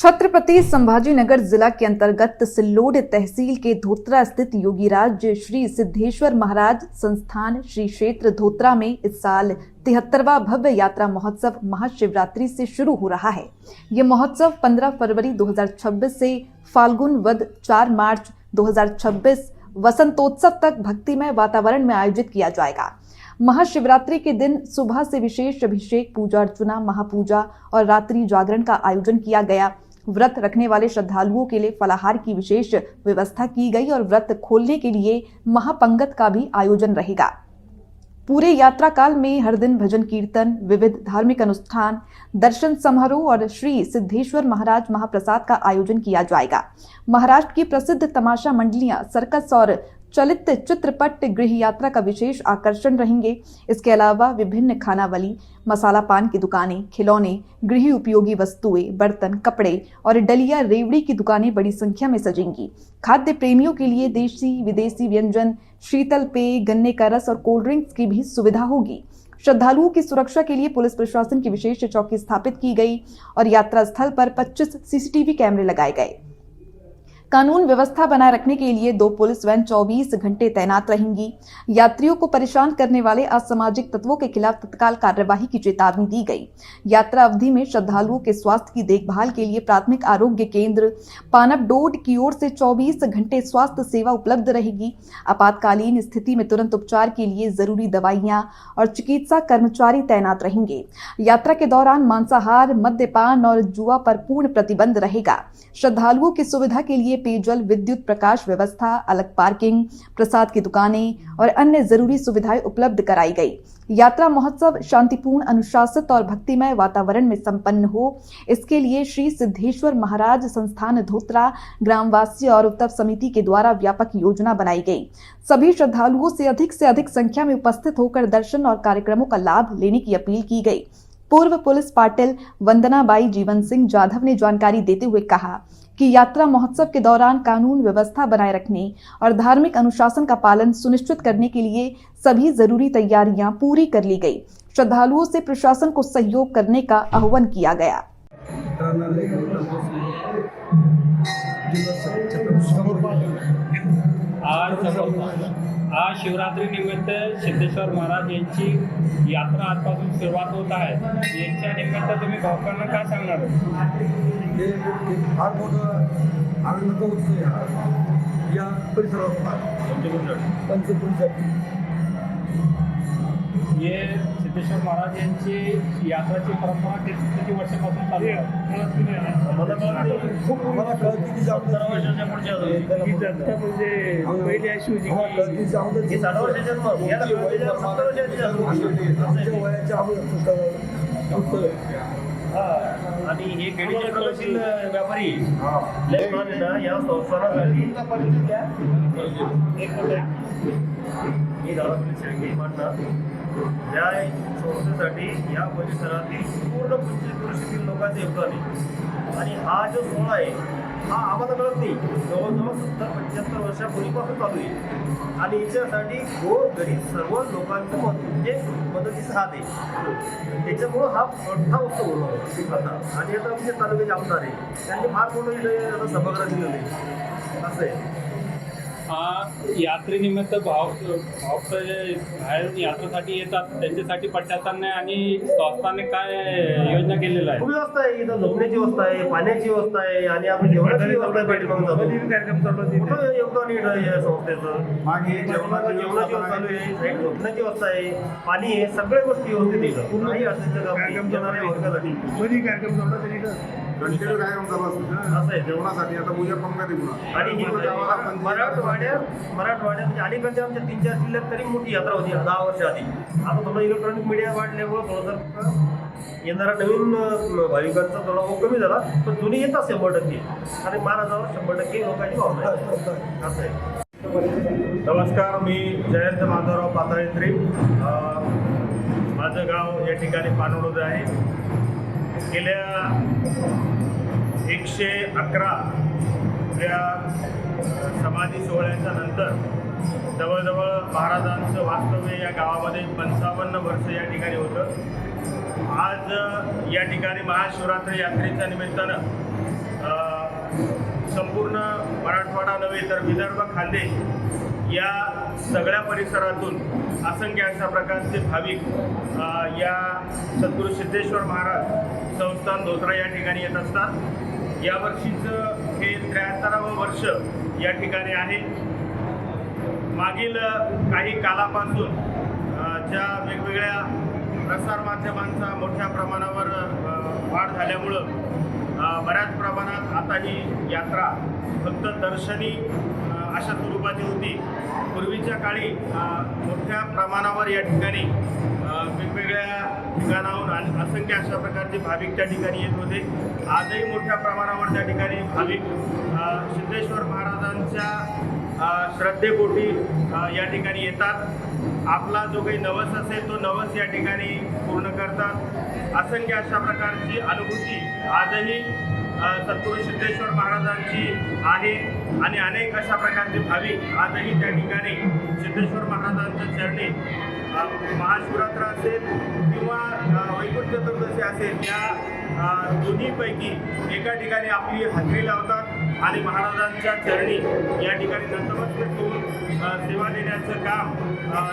छत्रपति संभाजीनगर जिला के अंतर्गत सिल्लोड तहसील के धोत्रा स्थित योगीराज श्री सिद्धेश्वर महाराज संस्थान श्री क्षेत्र धोत्रा में इस साल 73वां भव्य यात्रा महोत्सव महाशिवरात्रि से शुरू हो रहा है। ये महोत्सव 15 फरवरी 2026 से फाल्गुन वद 4 मार्च 2026 वसंतोत्सव तक भक्तिमय वातावरण में आयोजित किया जाएगा। महाशिवरात्रि के दिन सुबह से विशेष अभिषेक, पूजा अर्चना, महापूजा और रात्रि जागरण का आयोजन किया गया। व्रत रखने वाले श्रद्धालुओं के लिए फलाहार की विशेष व्यवस्था की गई और व्रत खोलने के लिए महापंगत का भी आयोजन रहेगा। पूरे यात्रा काल में हर दिन भजन कीर्तन, विविध धार्मिक अनुष्ठान, दर्शन समारोह और श्री सिद्धेश्वर महाराज महाप्रसाद का आयोजन किया जाएगा। महाराष्ट्र की प्रसिद्ध तमाशा मंडलियां, सर्कस और चलित चित्रपट गृह यात्रा का विशेष आकर्षण रहेंगे। इसके अलावा विभिन्न खानावली, मसाला पान की दुकानें, खिलौने, गृह उपयोगी वस्तुएं, बर्तन, कपड़े और डलिया रेवड़ी की दुकानें बड़ी संख्या में सजेंगी। खाद्य प्रेमियों के लिए देशी विदेशी व्यंजन, शीतल पेय, गन्ने का रस और कोल्ड ड्रिंक्स की भी सुविधा होगी। श्रद्धालुओं की सुरक्षा के लिए पुलिस प्रशासन की विशेष चौकी स्थापित की गई और यात्रा स्थल पर 25 सीसीटीवी कैमरे लगाए गए। कानून व्यवस्था बनाए रखने के लिए 2 पुलिस वैन 24 घंटे तैनात रहेंगी। यात्रियों को परेशान करने वाले असामाजिक तत्वों के खिलाफ तत्काल कार्यवाही की चेतावनी दी गई। यात्रा अवधि में श्रद्धालुओं के स्वास्थ्य की देखभाल के लिए प्राथमिक आरोग्य केंद्र पानपडोड की ओर से 24 घंटे स्वास्थ्य सेवा उपलब्ध रहेगी। आपातकालीन स्थिति में तुरंत उपचार के लिए जरूरी दवाइयां और चिकित्सा कर्मचारी तैनात रहेंगे। यात्रा के दौरान मांसाहार, मद्यपान और जुआ पर पूर्ण प्रतिबंध रहेगा। श्रद्धालुओं की सुविधा के लिए पेयजल, विद्युत, प्रकाश व्यवस्था, अलग पार्किंग, प्रसाद की दुकानें और अन्य जरूरी सुविधाएं उपलब्ध कराई गई। यात्रा महोत्सव शांतिपूर्ण, अनुशासित और भक्तिमय वातावरण में संपन्न हो, इसके लिए श्री सिद्धेश्वर महाराज संस्थान धोत्रा ग्रामवासी और उत्सव समिति के द्वारा व्यापक योजना बनाई गई। सभी श्रद्धालुओं से अधिक संख्या में उपस्थित होकर दर्शन और कार्यक्रमों का लाभ लेने की अपील की गई। पूर्व पुलिस पाटिल वंदनाबाई जीवन सिंह जाधव ने जानकारी देते हुए कहा कि यात्रा महोत्सव के दौरान कानून व्यवस्था बनाए रखने और धार्मिक अनुशासन का पालन सुनिश्चित करने के लिए सभी जरूरी तैयारियां पूरी कर ली गई। श्रद्धालुओं से प्रशासन को सहयोग करने का आह्वान किया गया। आज शिवरात्री निमित्त सिद्धेश्वर महाराज यांची यात्रा आजपासून सुरुवात होत आहे। यांच्या निमित्त तुम्ही भावकांना काय सांगणार? फार मोठं आनंदाचा उत्सव या परिसरात पंचकुंज ये सिद्धेश्वर महाराज यांची यात्राची परंपरा किती वर्षापासून चालू आहे? खूप आम्हाला कळतीची वर्षाच्या पुढच्या म्हणजे पहिल्या शिवजी कळतीची 60 वर्षाच्या मग याला 70 वर्षाच्या आमच्या वयाच्या आम्ही आणि हे खेडीचे प्रगतील व्यापारी या संस्थानासाठी या संस्थेसाठी या परिसरातील पूर्ण परिस्थितीतील लोकांचे योगदान आहे। आणि हा जो सोहळा आहे हा आम्हाला कळत नाही, जवळजवळ 70-75 वर्षापूर्वीपासून चालू आहे आणि याच्यासाठी गोरगरीब सर्व लोकांचं म्हणजे मदतीचा हात आहे। त्याच्यामुळं हा मोठा उत्सव होतो आता। आणि आता आमचे तालुक्याचे आमदार आहे, त्यांनी फार मोठं इथे सभागृह दिलेलं आहे असं आहे। यात्रेनिमित्त भावक जे बाहेरून यात्रेसाठी येतात त्यांच्यासाठी प्रशासनाने आणि संस्थाने काय योजना केलेल्या आहे? खूप व्यवस्था आहे, इथं झोपण्याची व्यवस्था आहे, पाण्याची व्यवस्था आहे आणि आपण जेवणाची व्यवस्था भेटून जातो। मोठं योगदान आहे संस्थेचं। मागे जेवणाची व्यवस्था चालू आहे, झोपण्याची व्यवस्था आहे, पाणी आहे, सगळ्या गोष्टी व्यवस्थित इथं कुठलाही अडचणीचं काम येणाऱ्या वर्गासाठी कंटिन्यू कार्यक्रम चालू असतो असं आहे जेवणासाठी। आता पूजा पंगत आहे आणि ही मराठवाड्यात म्हणजे अलीकडच्या आमच्या 3-4 जिल्ह्यात तरी मोठी यात्रा होती 10 वर्ष आधी। आता थोडं इलेक्ट्रॉनिक मीडिया वाढल्यामुळे थोडंसं येणारा नवीन भाविकांचा थोडा कमी झाला, पण जुनी येतात 100% आणि महाराजावर 100% लोकांची भावना आहे असं आहे। नमस्कार, मी जयंत माधवराव पाताळेत्री। माझं गाव या ठिकाणी पानवड आहे। गेल्या 111 या समाधी सोहळ्याच्या नंतर जवळजवळ महाराजांचं वास्तव्य या गावामध्ये 55 वर्ष या ठिकाणी होतं। आज या ठिकाणी महाशिवरात्री यात्रेच्या निमित्तानं संपूर्ण मराठवाडा नव्हे तर विदर्भ खानदेश या सगळ्या परिसरातून असंख्य अशा प्रकारचे भाविक या सद्गुरू सिद्धेश्वर महाराज संस्थान धोत्रा या ठिकाणी येत असतात. यावर्षीचं हे 73वं वर्ष या ठिकाणी आहे. मागील काही कालापासून ज्या वेगवेगळ्या प्रसारमाध्यमांचा मोठ्या प्रमाणावर वाढ झाल्यामुळं बऱ्याच प्रमाणात आता ही यात्रा फक्त दर्शनी अशा स्वरूपाची होती. पूर्वीच्या काळी मोठ्या प्रमाणावर या ठिकाणी वेगवेगळ्या ठिकाणाहून असंख्य अशा प्रकारचे भाविक त्या ठिकाणी येत होते. आजही मोठ्या प्रमाणावर त्या ठिकाणी भाविक सिद्धेश्वर महाराजांच्या श्रद्धेपोटी या ठिकाणी येतात. आपला जो काही नवस असेल तो नवस या ठिकाणी पूर्ण करतात. असंख्य अशा प्रकारची अनुभूती आजही सद्गुरू सिद्धेश्वर महाराजांची आहे आणि अनेक अशा प्रकारचे भाविक आजही त्या ठिकाणी सिद्धेश्वर महाराजांच्या चरणी महाशिवरात्र असेल किंवा वैकुंठ चतुर्दशी असेल या दोन्हीपैकी एका ठिकाणी आपली हजेरी लावतात आणि महाराजांच्या चरणी या ठिकाणी नतमस्तक होऊन सेवा देण्याचं काम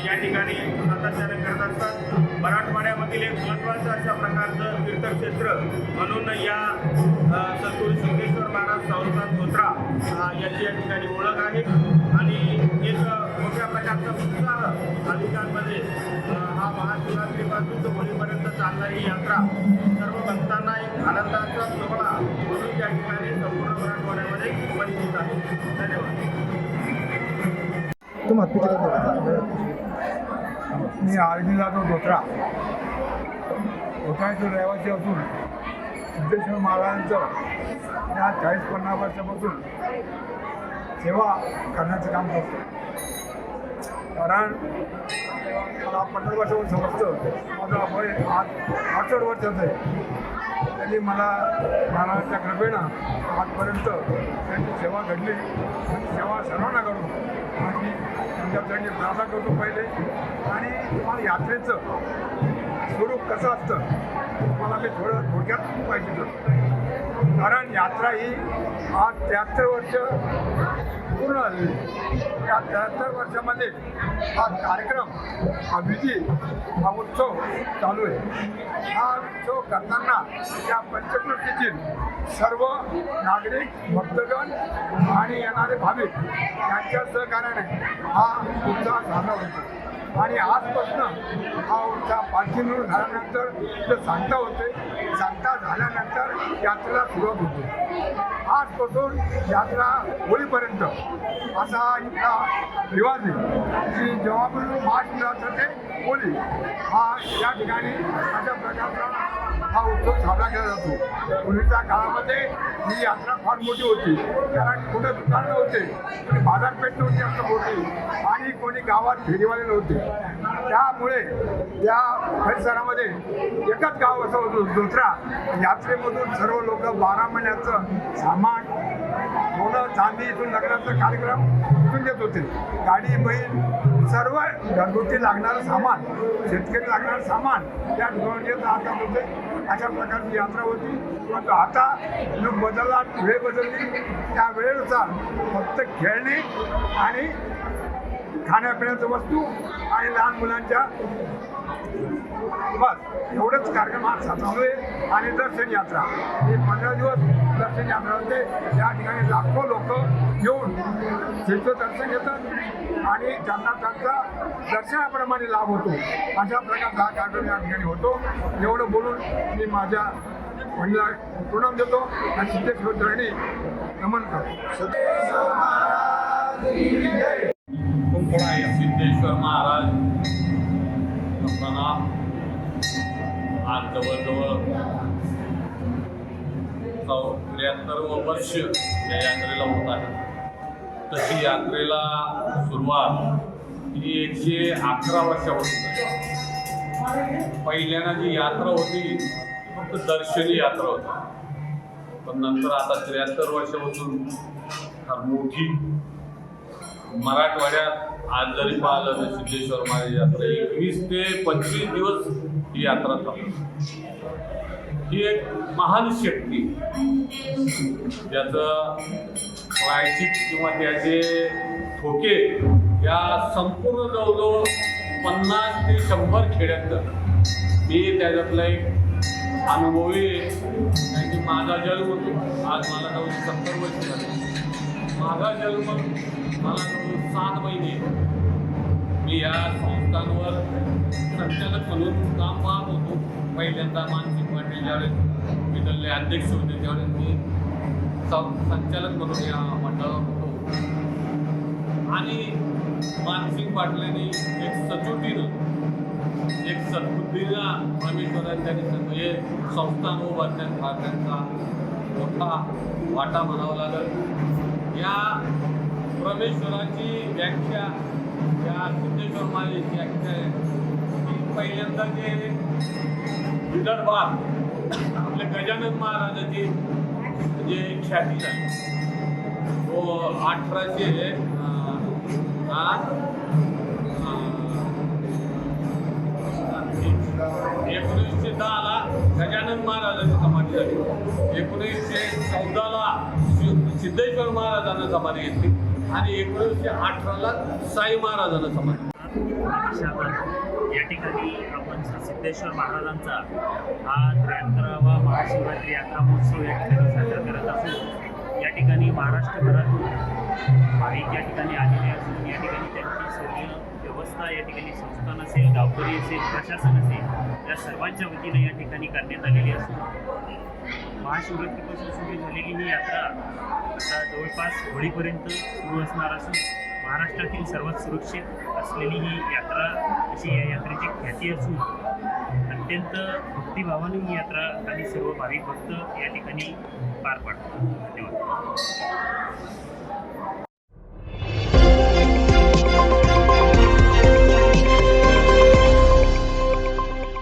या ठिकाणी सातत्याने करत असतात. मराठवाड्यामधील एक महत्त्वाचं अशा प्रकारचं तीर्थक्षेत्र म्हणून या सद्गुरू सिद्धेश्वर महाराज संस्थान धोत्रा याची या ठिकाणी ओळख आहे आणि एक मोठ्या प्रकारचा उत्साह भाविकांमध्ये हा महाशिवरात्रीपासून तो होळीपर्यंत चालणारी यात्रा सर्व भक्तांना एक आनंदाचा सोहळा म्हणून त्या ठिकाणी संपूर्ण मराठवाड्यामध्ये परिचित आहे. धन्यवाद. मी आरडी जाधव धोत्रा धोत्राचे रहिवासी असून सिद्धेश्वर महाराजांचं या 40-50 वर्षापासून सेवा करण्याचं काम करतो. कारण मला 15 वर्षावर समजतं माझं वय आज 68 वर्षाचं आहे. त्यांनी मला महाराजांच्या कृपेनं आजपर्यंत त्यांची सेवा घडली आणि सेवा सर्वांना घडून माझी त्यांच्यासाठी प्रार्थना करतो पहिले. आणि तुम्हाला यात्रेचं स्वरूप कसं असतं मला मी थोडक्यात पाहिजे होतं. कारण यात्रा ही आज 73 वर्ष पूर्ण झाली. या 73 वर्षामध्ये हा कार्यक्रम हा विधी हा उत्सव चालू आहे. हा उत्सव करताना या पंचकृतीतील सर्व नागरिक भक्तगण आणि येणारे भाविक यांच्या सहकार्याने हा उत्साह साजरा होतो. आणि आजपासून हा उत्साह पालखी मिळून झाल्यानंतर जे सांगता होते सांगता झाल्यानंतर यात्रेला सुरुवात होते. आजपासून यात्रा होळीपर्यंत असा इथला रिवाज आहे की जेव्हापासून महाशिवरात्र ते होळी हा या ठिकाणी अशा प्रकारचा हा उत्सव साजरा केला जातो. पूर्वीच्या काळामध्ये ही यात्रा फार मोठी होती कारण कुठे दुकानं नव्हते, कोणी बाजारपेठ नव्हती असं मोठी आणि कोणी गावात फेरीवाले नव्हते. त्यामुळे त्या परिसरामध्ये एकच गाव असं होतं धोत्रा. यात्रेमधून सर्व लोक 12 महिन्याचं सामान सोनं चांदी इथून लग्नाचा कार्यक्रम इथून देत होते. गाडी बैल सर्व घरगुती लागणारं सामान शेतकरी लागणारं सामान त्या ठिकाणी येत राहतात होते. अशा प्रकारची यात्रा होती. परंतु आता लोक बदलला, वेळ बदलली. त्या वेळेनुसार फक्त खेळणे आणि खाण्यापिण्याच्या वस्तू आणि लहान मुलांच्या बस एवढंच कार्यक्रम आज चालू आहे. आणि दर्शन यात्रा ही 15 दिवस दर्शन यात्रा होते. या ठिकाणी लाखो लोक येऊन तिथं दर्शन घेतात आणि त्यांना त्यांचा दर्शनाप्रमाणे लाभ होतो. अशा प्रकारचा हा कार्यक्रम या ठिकाणी होतो. एवढं बोलून मी माझ्या वडिलांना प्रणाम देतो आणि सिद्धेश्वर चरणी नमन करतो. सिद्धेश्वर महाराज प्रणाम. आज जवळजवळ 73वं वर्ष या यात्रेला होत आहे. तशी यात्रेला सुरुवात ही 111 वर्षापासून झाली. पहिल्यांदा जी यात्रा होती फक्त दर्शनी यात्रा होती, पण नंतर आता 73 वर्षापासून फार मोठी मराठवाड्यात आज जरी पाहिलं तर सिद्धेश्वर महाराज यात्रा 21 ते 25 दिवस ही यात्रा चालू. ही एक महान शक्ती त्याचं प्रायचित किंवा त्याचे ठोके या संपूर्ण जवळजवळ 50 ते 100 खेड्यात मी त्याच्यातला एक अनुभवी आहे. कारण की माझा जन्म होतो, आज मला 70 वर्ष झाले. माझा जन्म मला 7 महिने मी या संस्थांवर संचालक म्हणून काम पाहत होतो. पहिल्यांदा मानसिंग पाटील ज्यावेळेस विदलले अध्यक्ष होते त्यावेळेस मी संचालक म्हणून या मंडळावर होतो. आणि मानसिंग पाटलांनी एक सचोटीनं एक सद्बुद्धीनं परमेश्वरांनी त्यांनी हे संस्थान उभारण्यात हा त्यांचा मोठा वाटा म्हणावा लागेल. या परमेश्वराची व्याख्या या सिद्धेश्वर महाराजांची व्याख्या आहे की पहिल्यांदा जे विदर्भात आपल्या गजानन महाराजाची जे ख्याती झाली तो 1910ला गजानन महाराजांची समाधी झाली. 1914ला सिद्धेश्वर महाराजांना समाधी घेतली आणि 1918ला साई महाराजांना समाधी. या ठिकाणी आपण श्री सिद्धेश्वर महाराजांचा हा 73वा महाशिवरात्री यात्रा महोत्सव या ठिकाणी साजरा करत असून या ठिकाणी महाराष्ट्रभरातून भाविक या ठिकाणी आलेले असून या ठिकाणी त्यांची सर्व व्यवस्था या ठिकाणी संस्थान असेल, गावकरी असेल, प्रशासन असेल या सर्वांच्या वतीने या ठिकाणी करण्यात आलेली असून महाशिवरात्रीपासून सुरू झालेली ही यात्रा आता जवळपास होळीपर्यंत सुरू असणार असून महाराष्ट्रातील सर्वात सुरक्षित असलेली ही यात्रा अशी या यात्रेची ख्याती असून अत्यंत भक्तिभावाने ही यात्रा आणि सर्व भाविक भक्त या ठिकाणी पार पाडतात. धन्यवाद.